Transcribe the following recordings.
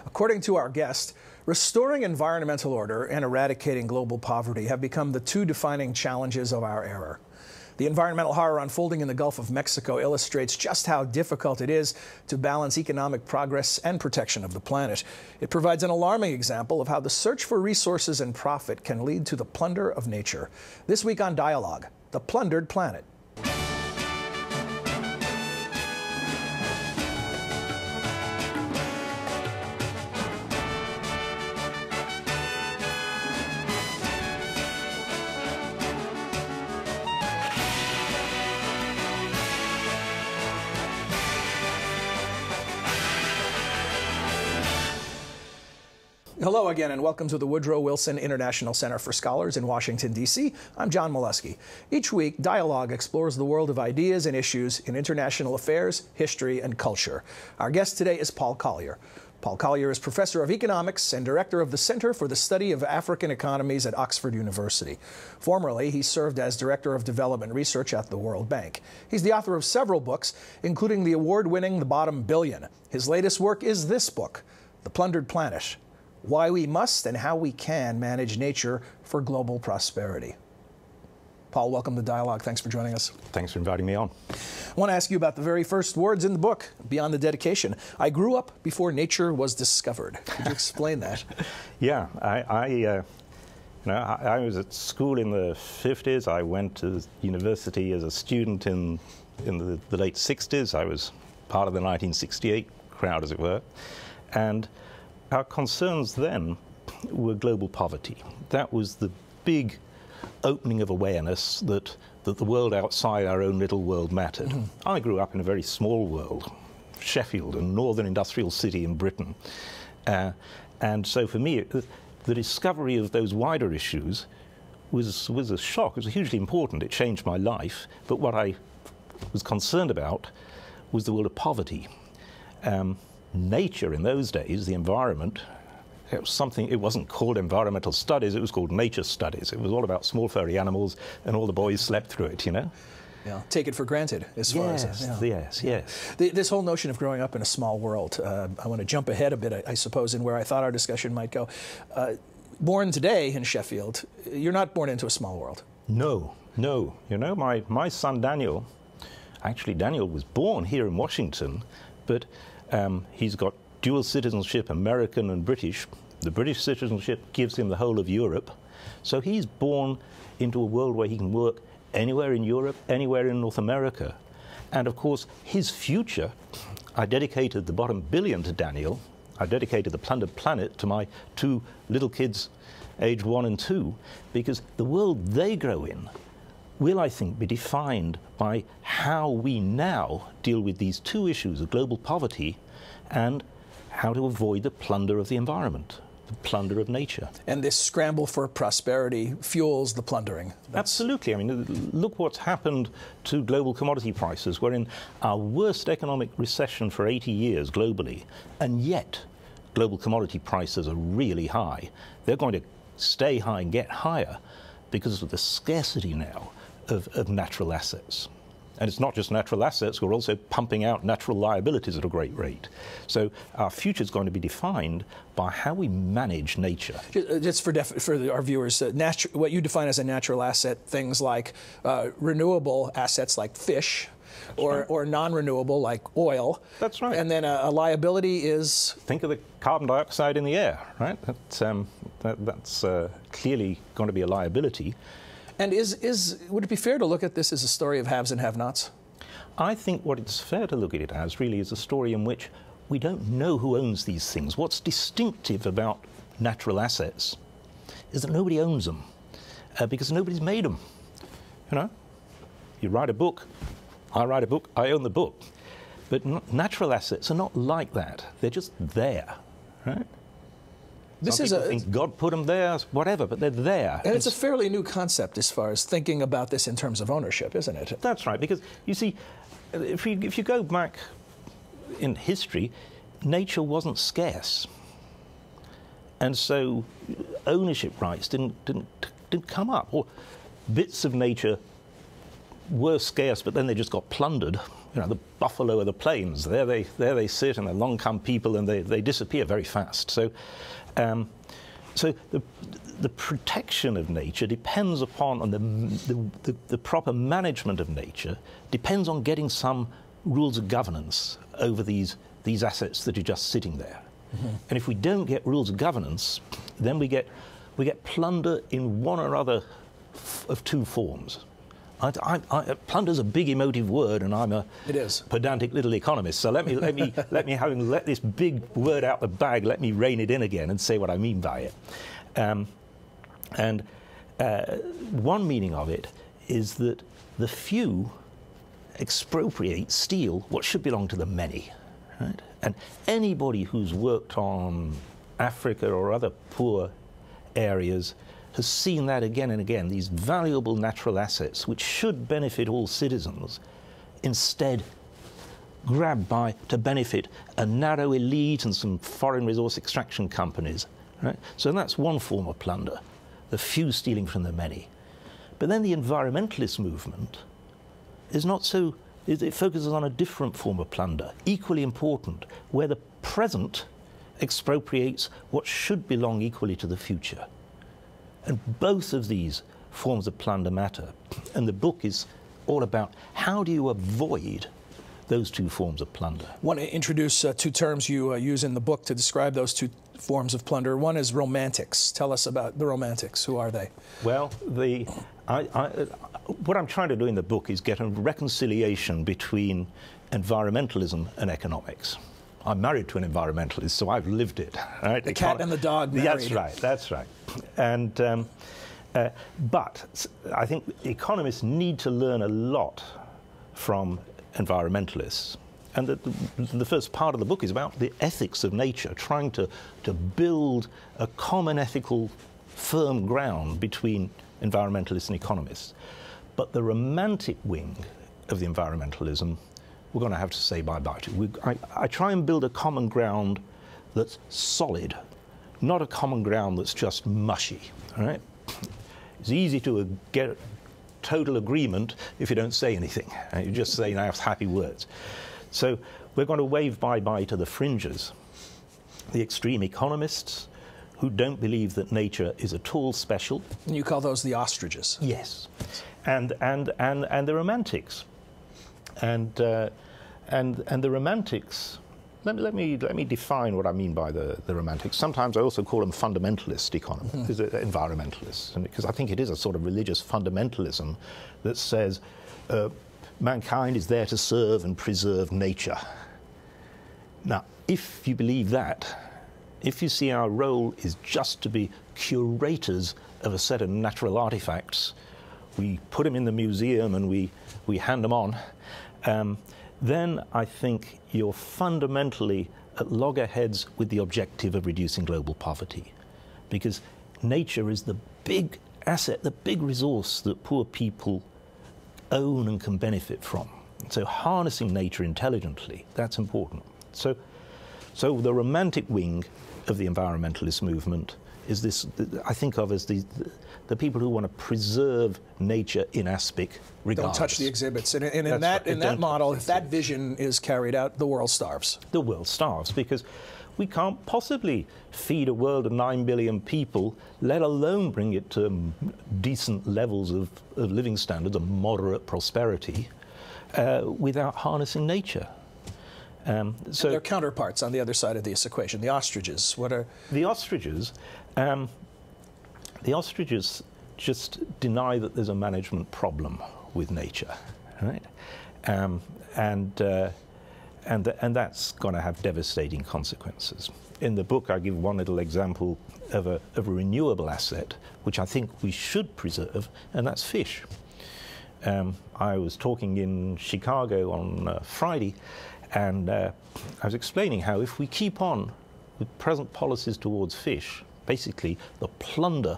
According to our guest, restoring environmental order and eradicating global poverty have become the two defining challenges of our era. The environmental horror unfolding in the Gulf of Mexico illustrates just how difficult it is to balance economic progress and protection of the planet. It provides an alarming example of how the search for resources and profit can lead to the plunder of nature. This week on Dialogue, the Plundered Planet. Hello again, and welcome to the Woodrow Wilson International Center for Scholars in Washington, D.C. I'm John Molesky. Each week, Dialogue explores the world of ideas and issues in international affairs, history, and culture. Our guest today is Paul Collier. Paul Collier is professor of economics and director of the Center for the Study of African Economies at Oxford University. Formerly, he served as director of development research at the World Bank. He's the author of several books, including the award-winning The Bottom Billion. His latest work is this book, The Plundered Planet: Why We Must and How We Can Manage Nature for Global Prosperity. Paul, welcome to Dialogue. Thanks for joining us. Thanks for inviting me on. I want to ask you about the very first words in the book, beyond the dedication. I grew up before nature was discovered. Could you explain that? Yeah, I was at school in the 50s. I went to university as a student in the late 60s. I was part of the 1968 crowd, as it were. And our concerns then were global poverty. That was the big opening of awareness that the world outside our own little world mattered. Mm-hmm. I grew up in a very small world, Sheffield, a northern industrial city in Britain. And so for me, the discovery of those wider issues was a shock. It was hugely important. It changed my life. But what I was concerned about was the world of poverty. Nature in those days, the environment, it was something, it wasn't called environmental studies, it was called nature studies. It was all about small furry animals, and all the boys slept through it, you know? Yeah, take it for granted as far as... Yes. This whole notion of growing up in a small world, I want to jump ahead a bit, I suppose, in where I thought our discussion might go. Born today in Sheffield, you're not born into a small world. No. You know, my son Daniel, actually Daniel was born here in Washington, but he's got dual citizenship, American and British. The British citizenship gives him the whole of Europe. So he's born into a world where he can work anywhere in Europe, anywhere in North America. And of course, his future, I dedicated The Bottom Billion to Daniel. I dedicated The Plundered Planet to my two little kids, aged 1 and 2, because the world they grow in will, I think, be defined by how we now deal with these two issues of global poverty and how to avoid the plunder of the environment, the plunder of nature. And this scramble for prosperity fuels the plundering. Absolutely. I mean, look what's happened to global commodity prices. We're in our worst economic recession for 80 years globally, and yet global commodity prices are really high. They're going to stay high and get higher because of the scarcity now of natural assets. And it's not just natural assets, we're also pumping out natural liabilities at a great rate. So our future is going to be defined by how we manage nature. Just for our viewers, what you define as a natural asset, things like renewable assets like fish, or non-renewable like oil. That's right. And then a liability is? Think of the carbon dioxide in the air, right? That's clearly going to be a liability. And would it be fair to look at this as a story of haves and have-nots? I think what it's fair to look at it as really is a story in which we don't know who owns these things. What's distinctive about natural assets is that nobody owns them because nobody's made them. You know, you write a book, I write a book, I own the book. But natural assets are not like that. They're just there, right? Some people think God put them there, whatever, but they're there. And it's a fairly new concept as far as thinking about this in terms of ownership, isn't it? That's right, because you see, if you go back in history, nature wasn't scarce. And so ownership rights didn't come up. Or bits of nature were scarce, but then they just got plundered the buffalo of the plains. There they sit, and along come people, and they disappear very fast. So, so the protection of nature depends upon, and the proper management of nature depends on getting some rules of governance over these assets that are just sitting there. Mm-hmm. And if we don't get rules of governance, then we get plunder in one or other of two forms. Plunder's a big emotive word, and I'm a pedantic little economist. So let me having let this big word out the bag, let me rein it in again and say what I mean by it. One meaning of it is that the few expropriate, steal what should belong to the many, right? And anybody who's worked on Africa or other poor areas has seen that again and again, these valuable natural assets which should benefit all citizens, instead grabbed to benefit a narrow elite and some foreign resource extraction companies. Right? So that's one form of plunder, the few stealing from the many. But then the environmentalist movement is not so, it focuses on a different form of plunder, equally important, where the present expropriates what should belong equally to the future. And both of these forms of plunder matter. And the book is all about how do you avoid those two forms of plunder. I want to introduce two terms you use in the book to describe those two forms of plunder. One is romantics. Tell us about the romantics. Who are they? Well, what I'm trying to do in the book is get a reconciliation between environmentalism and economics. I'm married to an environmentalist, so I've lived it. Right? The cat and the dog married. That's right. And, but I think economists need to learn a lot from environmentalists. And the first part of the book is about the ethics of nature, trying to build a common ethical firm ground between environmentalists and economists. But the romantic wing of the environmentalism, we're going to have to say bye-bye to. I try and build a common ground that's solid, not a common ground that's just mushy. All right? It's easy to get total agreement if you don't say anything. You just say nice, happy words. So we're going to wave bye-bye to the fringes, the extreme economists who don't believe that nature is at all special. And you call those the ostriches? Yes, and the romantics, and the romantics. Let me define what I mean by the romantics. Sometimes I also call them fundamentalist economists, environmentalists, and because I think it is a sort of religious fundamentalism that says mankind is there to serve and preserve nature. Now, if you believe that, if you see our role is just to be curators of a set of natural artifacts, we put them in the museum and we hand them on, then I think you're fundamentally at loggerheads with the objective of reducing global poverty. Because nature is the big asset, the big resource that poor people own and can benefit from. So harnessing nature intelligently, that's important. So the romantic wing of the environmentalist movement is this, I think of as the people who want to preserve nature in aspic regardless. Don't touch the exhibits. And in that model, if that vision is carried out, the world starves. The world starves because we can't possibly feed a world of 9 billion people, let alone bring it to decent levels of living standards, of moderate prosperity, without harnessing nature. So their counterparts on the other side of this equation, the ostriches. What are the ostriches? The ostriches just deny that there's a management problem with nature, right? And that's going to have devastating consequences. In the book, I give one little example of a renewable asset, which I think we should preserve, and that's fish. I was talking in Chicago on Friday, and I was explaining how if we keep on with present policies towards fish, basically the plunder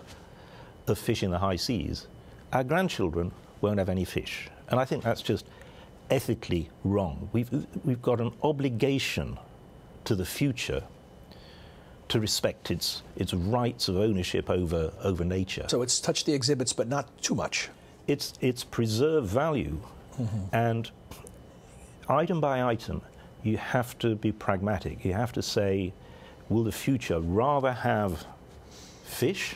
of fish in the high seas, our grandchildren won't have any fish. And I think that's just ethically wrong. We've got an obligation to the future to respect its rights of ownership over nature. So it's touch the exhibits, but not too much. It's preserve value. Mm-hmm. And item by item, you have to be pragmatic. You have to say, will the future rather have fish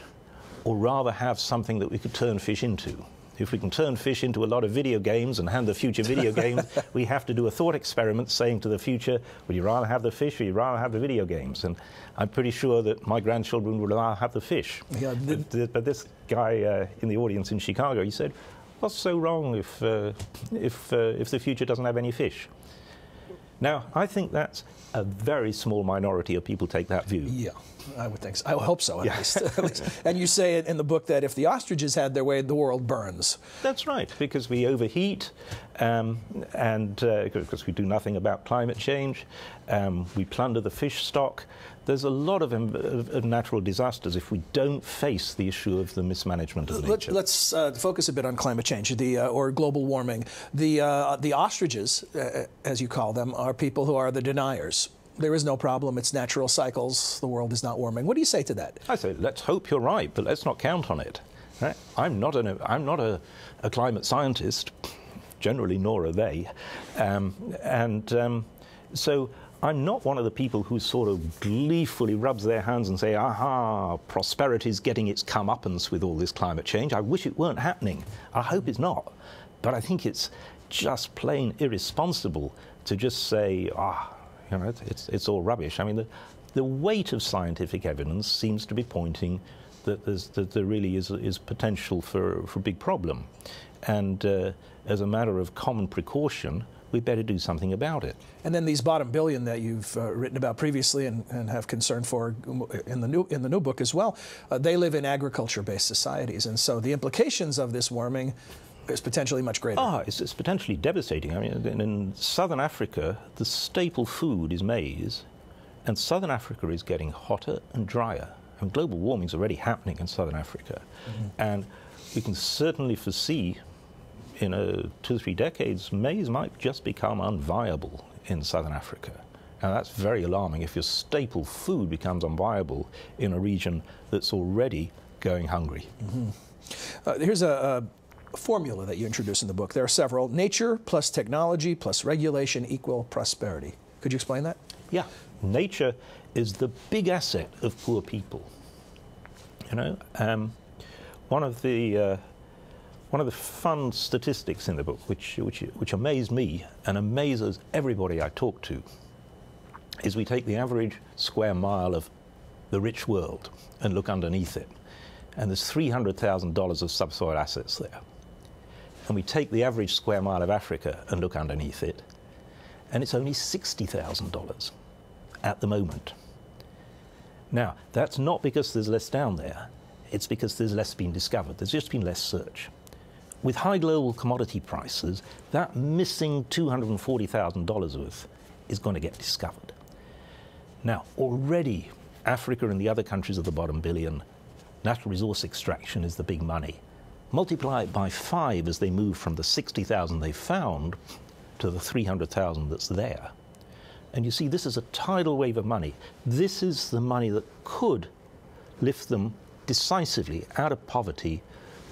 or rather have something that we could turn fish into? If we can turn fish into a lot of video games and hand the future video games, we have to do a thought experiment saying to the future, would you rather have the fish or would you rather have the video games? And I'm pretty sure that my grandchildren would rather have the fish. Yeah, but this guy in the audience in Chicago, he said, what's so wrong if the future doesn't have any fish? Now, I think that's a very small minority of people take that view. Yeah, I would think so. I hope so, at least. And you say it in the book that if the ostriches had their way, the world burns. That's right, because we overheat, and because we do nothing about climate change. We plunder the fish stock. There's a lot of natural disasters if we don't face the issue of the mismanagement of nature. Let's focus a bit on climate change, or global warming. The ostriches, as you call them, are people who are the deniers. There is no problem. It's natural cycles. The world is not warming. What do you say to that? I say, let's hope you're right, but let's not count on it. Right? I'm not a climate scientist, generally, nor are they, so I'm not one of the people who sort of gleefully rubs their hands and say, aha, prosperity's getting its comeuppance with all this climate change. I wish it weren't happening. I hope it's not. But I think it's just plain irresponsible to just say, you know, it's all rubbish. I mean, the weight of scientific evidence seems to be pointing that there really is potential for a big problem. And as a matter of common precaution, we better do something about it. And then these bottom billion that you've written about previously and have concern for in the new book as well, they live in agriculture-based societies, and so the implications of this warming is potentially much greater. It's potentially devastating. I mean, in southern Africa, the staple food is maize, and southern Africa is getting hotter and drier. I mean, global warming is already happening in southern Africa, and we can certainly foresee in 2 or 3 decades, maize might just become unviable in southern Africa. Now that's very alarming if your staple food becomes unviable in a region that's already going hungry. Here's a formula that you introduce in the book. There are several. Nature plus technology plus regulation equal prosperity. Could you explain that? Yeah. Nature is the big asset of poor people. You know, one of the fun statistics in the book, which amazed me and amazes everybody I talk to, is we take the average square mile of the rich world and look underneath it, and there's $300,000 of subsoil assets there. And we take the average square mile of Africa and look underneath it, and it's only $60,000 at the moment. Now, that's not because there's less down there, it's because there's less been discovered. There's just been less search. With high global commodity prices, that missing $240,000 worth is going to get discovered. Now, already, Africa and the other countries of the bottom billion, natural resource extraction is the big money. Multiply it by 5 as they move from the 60,000 they found to the 300,000 that's there. And you see, this is a tidal wave of money. This is the money that could lift them decisively out of poverty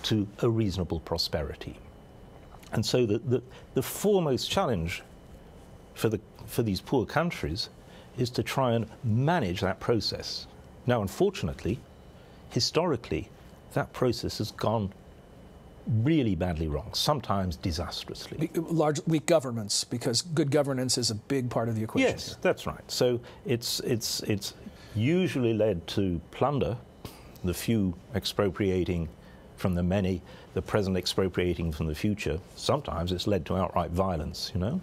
to a reasonable prosperity. And so the foremost challenge for these poor countries is to try and manage that process. Now, unfortunately, historically, that process has gone really badly wrong, sometimes disastrously. Weak governments, because good governance is a big part of the equation. Yes, that's right. So it's usually led to plunder, the few expropriating from the many, the present expropriating from the future. Sometimes it's led to outright violence, you know?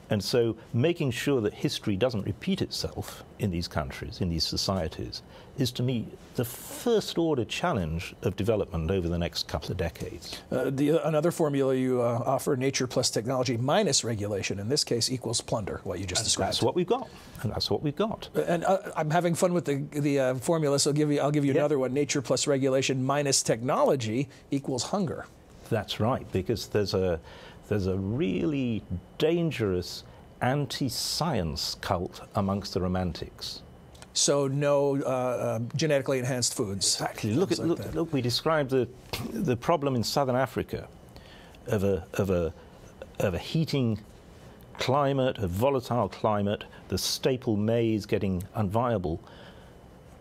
And so making sure that history doesn't repeat itself in these countries, in these societies, is to me the first order challenge of development over the next couple of decades. Another formula you offer, nature plus technology minus regulation, in this case equals plunder, what you just described. That's what we've got, and that's what we've got. And I'm having fun with the formula, so I'll give you another one. Nature plus regulation minus technology equals hunger. That's right, because there's a really dangerous anti-science cult amongst the romantics. So no genetically enhanced foods. Exactly. Look, we described the problem in southern Africa of of a heating climate, a volatile climate, the staple maize getting unviable,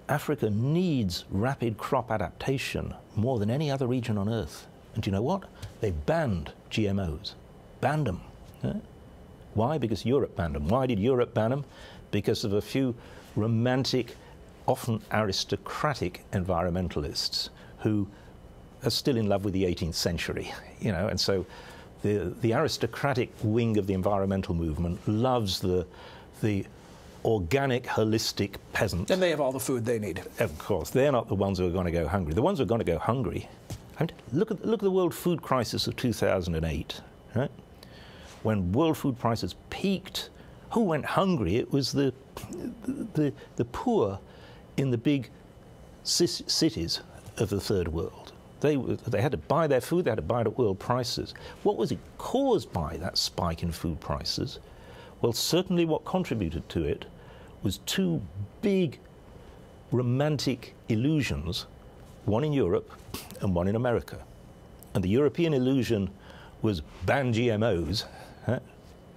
Africa needs rapid crop adaptation more than any other region on Earth. And do you know what? They banned GMOs. Banned them. Why? Because Europe banned them. Why did Europe ban them? Because of a few romantic, often aristocratic environmentalists who are still in love with the 18th century, and so the aristocratic wing of the environmental movement loves the organic, holistic peasant. And they have all the food they need. Of course, they're not the ones who are going to go hungry. The ones who are going to go hungry, look at the world food crisis of 2008, right? When world food prices peaked, who went hungry? It was the poor in the big cities of the third world. They had to buy their food, they had to buy it at world prices. What was it caused by, that spike in food prices? Well, certainly what contributed to it was two big romantic illusions, one in Europe and one in America. And the European illusion was ban GMOs,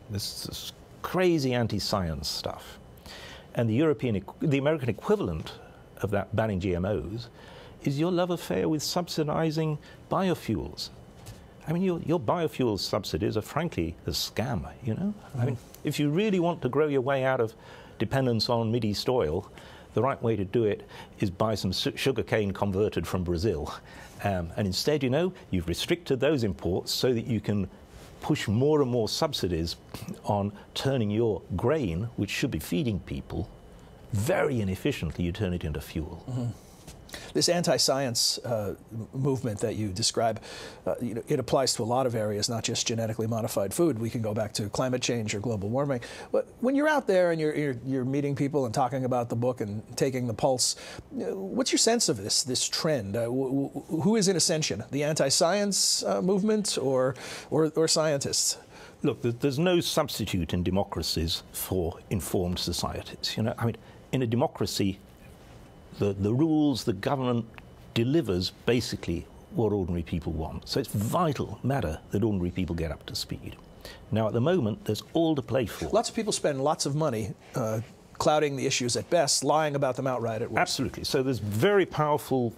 this crazy anti-science stuff. And the American equivalent of that banning GMOs is your love affair with subsidizing biofuels. I mean, your biofuel subsidies are frankly a scam, I mean, if you really want to grow your way out of dependence on Mideast oil, the right way to do it is buy some sugarcane converted from Brazil. And instead, you've restricted those imports so that you can push more and more subsidies on turning your grain, which should be feeding people, very inefficiently, you turn it into fuel. This anti-science movement that you describe, it applies to a lot of areas, not just genetically modified food. We can go back to climate change or global warming. But when you're out there and you're meeting people and talking about the book and taking the pulse, what's your sense of this trend? Who is in ascension, the anti-science movement or scientists? Look, there's no substitute in democracies for informed societies. I mean, in a democracy, the rules, the government delivers basically what ordinary people want. So it's vital matter that ordinary people get up to speed. Now, at the moment, there's all to play for. Lots of people spend lots of money clouding the issues at best, lying about them outright at worst. Absolutely. So there's very powerful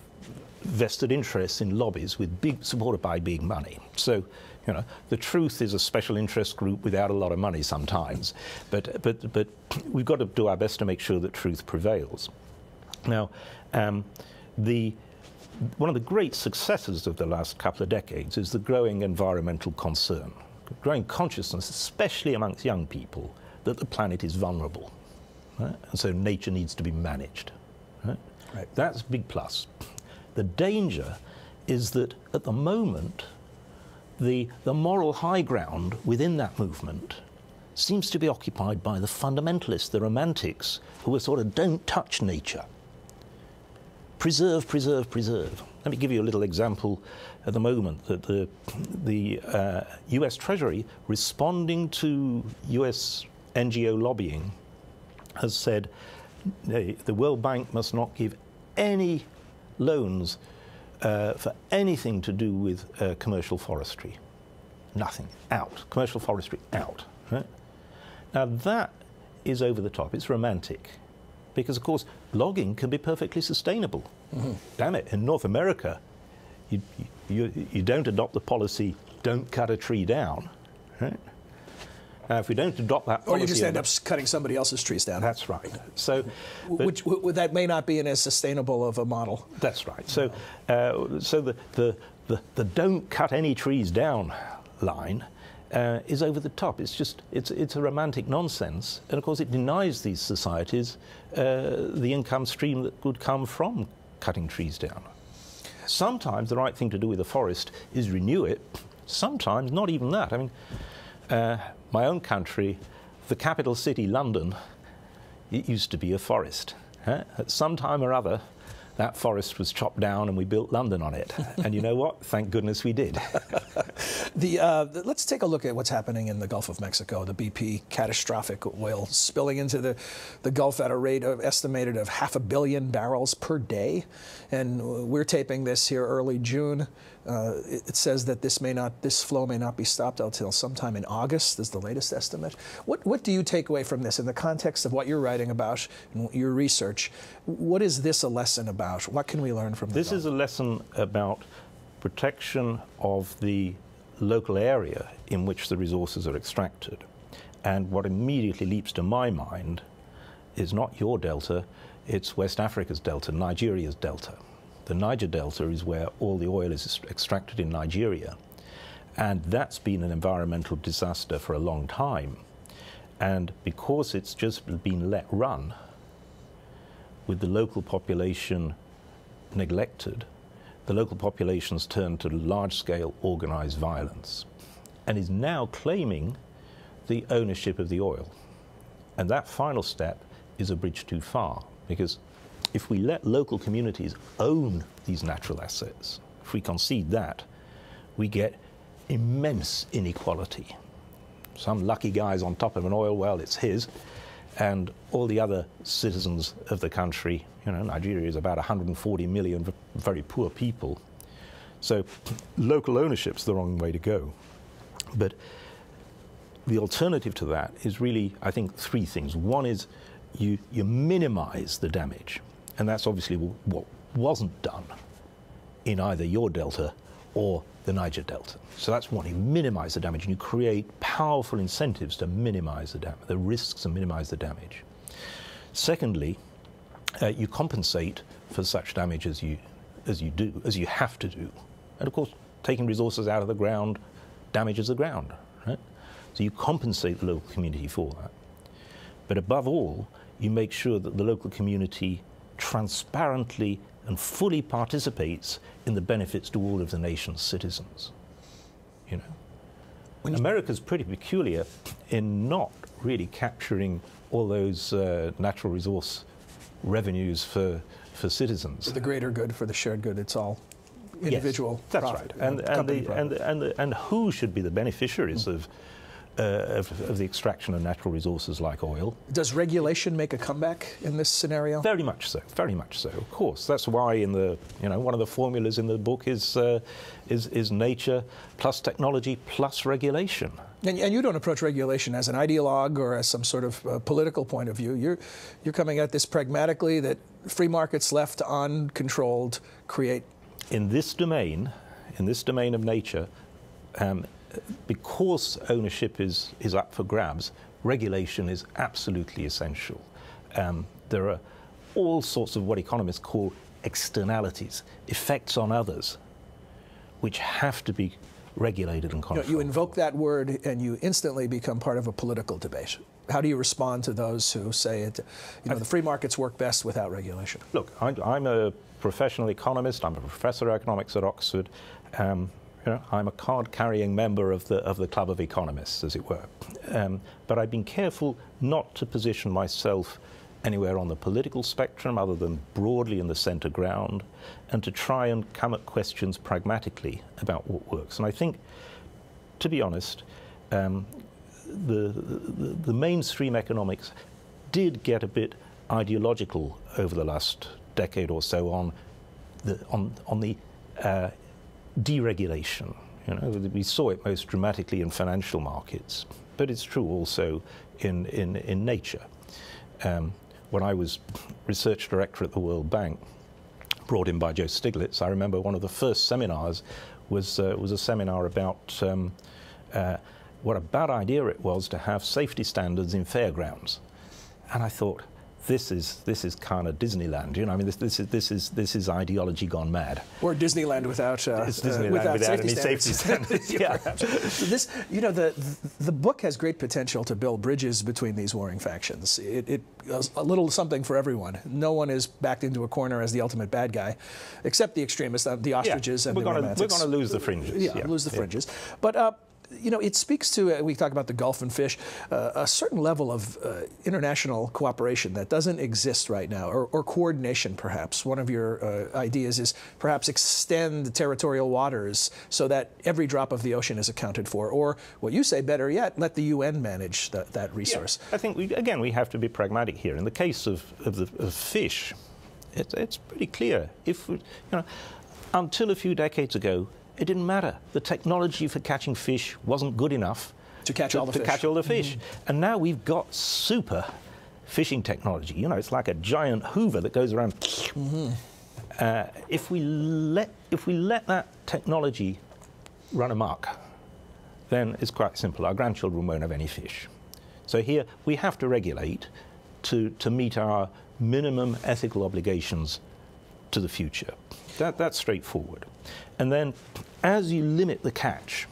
vested interests in lobbies supported by big money. So, the truth is a special interest group without a lot of money sometimes. But we've got to do our best to make sure that truth prevails. Now, one of the great successes of the last couple of decades is the growing environmental concern, growing consciousness, especially amongst young people, that the planet is vulnerable, right? And so nature needs to be managed. Right? Right. That's a big plus. The danger is that at the moment, the moral high ground within that movement seems to be occupied by the fundamentalists, the romantics, who are sort of don't touch nature. Preserve, preserve, preserve. Let me give you a little example at the moment that the US Treasury, responding to US NGO lobbying, has said the World Bank must not give any loans for anything to do with commercial forestry. Nothing. Out. Commercial forestry out. Right? Now that is over the top. It's romantic. Because, of course, logging can be perfectly sustainable. Damn it, in North America, you don't adopt the policy, don't cut a tree down. Right? Now, if we don't adopt that policy... Or you just end up cutting somebody else's trees down. That's right. So, that may not be as sustainable of a model. That's right. So, the don't cut any trees down line is over the top. It's a romantic nonsense, and of course it denies these societies the income stream that would come from cutting trees down. Sometimes the right thing to do with a forest is renew it. Sometimes not even that. I mean, my own country, the capital city, London, it used to be a forest. At some time or other, that forest was chopped down and we built London on it. And you know what? Thank goodness we did. Let's take a look at what's happening in the Gulf of Mexico. The BP catastrophic oil spilling into the Gulf at a rate of estimated of 500 million barrels per day. And we're taping this here early June. It says that this flow may not be stopped until sometime in August, is the latest estimate. What do you take away from this in the context of what you're writing about and your research? What is this a lesson about? What can we learn from this? This is a lesson about protection of the local area in which the resources are extracted. And what immediately leaps to my mind is not your delta, it's West Africa's delta, Nigeria's delta. The Niger Delta is where all the oil is extracted in Nigeria. And that's been an environmental disaster for a long time. And because it's just been let run, with the local population neglected, the local population's turned to large-scale organized violence and is now claiming the ownership of the oil. And that final step is a bridge too far, because if we let local communities own these natural assets, if we concede that, we get immense inequality. Some lucky guy's on top of an oil well, it's his, and all the other citizens of the country, Nigeria is about 140 million very poor people. So local ownership's the wrong way to go. But the alternative to that is really, I think, three things. One is you minimize the damage. And that's obviously what wasn't done in either your delta or the Niger Delta. So that's one, you minimize the damage and you create powerful incentives to minimize the risks and minimize the damage. Secondly, you compensate for such damage as you have to do. And of course, taking resources out of the ground damages the ground, right? So you compensate the local community for that. But above all, you make sure that the local community transparently and fully participates in the benefits to all of the nation's citizens. America's pretty peculiar in not really capturing all those natural resource revenues for citizens. For the greater good, for the shared good, it's all individual profit. That's right. And who should be the beneficiaries of the extraction of natural resources like oil? Does regulation make a comeback in this scenario? Very much so. Very much so. Of course, that's why in the one of the formulas in the book is nature plus technology plus regulation. And you don't approach regulation as an ideologue or as some sort of political point of view. You're coming at this pragmatically, that free markets left uncontrolled create. In this domain of nature, because ownership is up for grabs, regulation is absolutely essential. There are all sorts of what economists call externalities, effects on others, which have to be regulated and controlled. You invoke that word and you instantly become part of a political debate. How do you respond to those who say the free markets work best without regulation? Look, I'm a professional economist. I'm a professor of economics at Oxford. I'm a card-carrying member of the Club of Economists, as it were. But I've been careful not to position myself anywhere on the political spectrum other than broadly in the center ground, and to try and come at questions pragmatically about what works. And I think, to be honest, the mainstream economics did get a bit ideological over the last decade or so on the deregulation. We saw it most dramatically in financial markets, but it's true also in nature. When I was research director at the World Bank, brought in by Joe Stiglitz, I remember one of the first seminars was a seminar about what a bad idea it was to have safety standards in fairgrounds. And I thought, this is kind of Disneyland, this is ideology gone mad. Or Disneyland without any safety standards. Yeah. So this, the book has great potential to build bridges between these warring factions. It a little something for everyone. No one is backed into a corner as the ultimate bad guy, except the extremists, the ostriches, and the romantics. We're going to lose the fringes. Lose the fringes. But it speaks to, we talk about the Gulf and fish, a certain level of international cooperation that doesn't exist right now, or coordination perhaps. One of your ideas is perhaps extend territorial waters so that every drop of the ocean is accounted for, or what you say, better yet, let the UN manage that resource. Yeah. I think, we have to be pragmatic here. In the case of fish, it's pretty clear. Until a few decades ago, it didn't matter. The technology for catching fish wasn't good enough to catch all the fish. And now we've got super fishing technology. It's like a giant Hoover that goes around. If we let that technology run amok, then it's quite simple. Our grandchildren won't have any fish. So here we have to regulate to meet our minimum ethical obligations to the future. That's straightforward. And then as you limit the catch,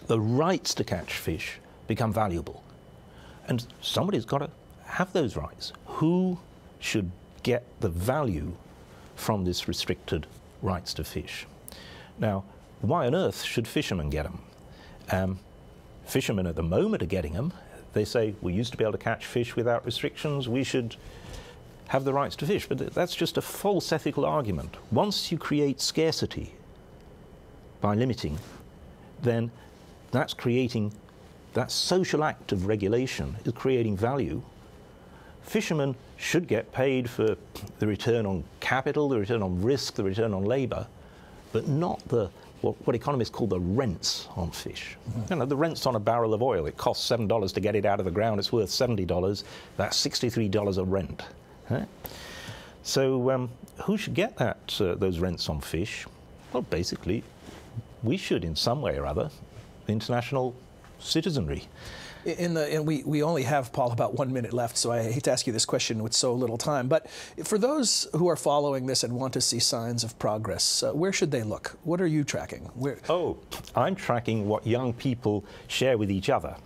the rights to catch fish become valuable. And somebody's got to have those rights. Who should get the value from this restricted rights to fish? Now, why on earth should fishermen get them? Fishermen at the moment are getting them. They say, we used to be able to catch fish without restrictions, we should have the rights to fish. But that's just a false ethical argument. Once you create scarcity by limiting, then that's creating, that social act of regulation is creating value. Fishermen should get paid for the return on capital, the return on risk, the return on labor, but not what economists call the rents on fish. The rents on a barrel of oil, it costs $7 to get it out of the ground, it's worth $70, that's $63 a rent. So who should get those rents on fish? Well, basically, we should in some way or other, the international citizenry. We only have, Paul, about 1 minute left, so I hate to ask you this question with so little time, but for those who are following this and want to see signs of progress, where should they look? What are you tracking? Oh, I'm tracking what young people share with each other.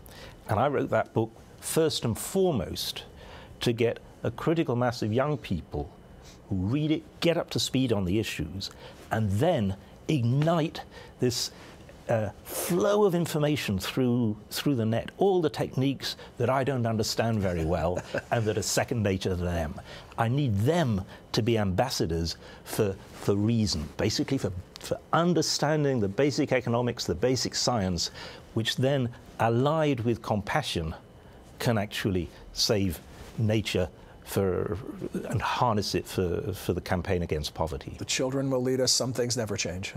And I wrote that book first and foremost to get a critical mass of young people who read it, get up to speed on the issues, and then ignite this flow of information through the net, all the techniques that I don't understand very well and that are second nature to them. I need them to be ambassadors for reason, basically for understanding the basic economics, the basic science, which then, allied with compassion, can actually save nature and harness it for the campaign against poverty. The children will lead us. Some things never change.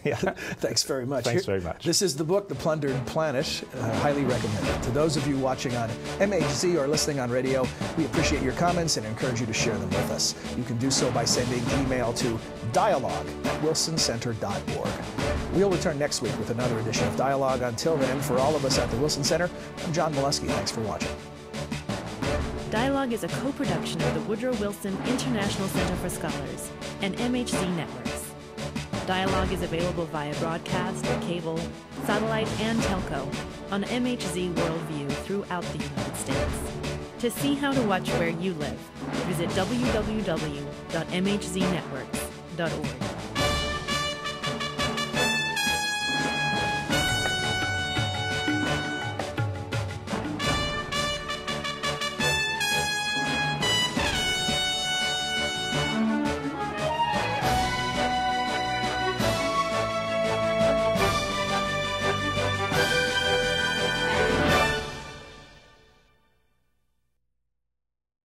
Yeah. Thanks very much. Thanks very much. This is the book, The Plundered Planet. Highly recommended. To those of you watching on MHZ or listening on radio, we appreciate your comments and encourage you to share them with us. You can do so by sending email to dialogue@wilsoncenter.org. We'll return next week with another edition of Dialogue. Until then, for all of us at the Wilson Center, I'm John Molesky. Thanks for watching. Dialogue is a co-production of the Woodrow Wilson International Center for Scholars and MHZ Networks. Dialogue is available via broadcast, cable, satellite, and telco on MHZ Worldview throughout the United States. To see how to watch where you live, visit www.mhznetworks.org.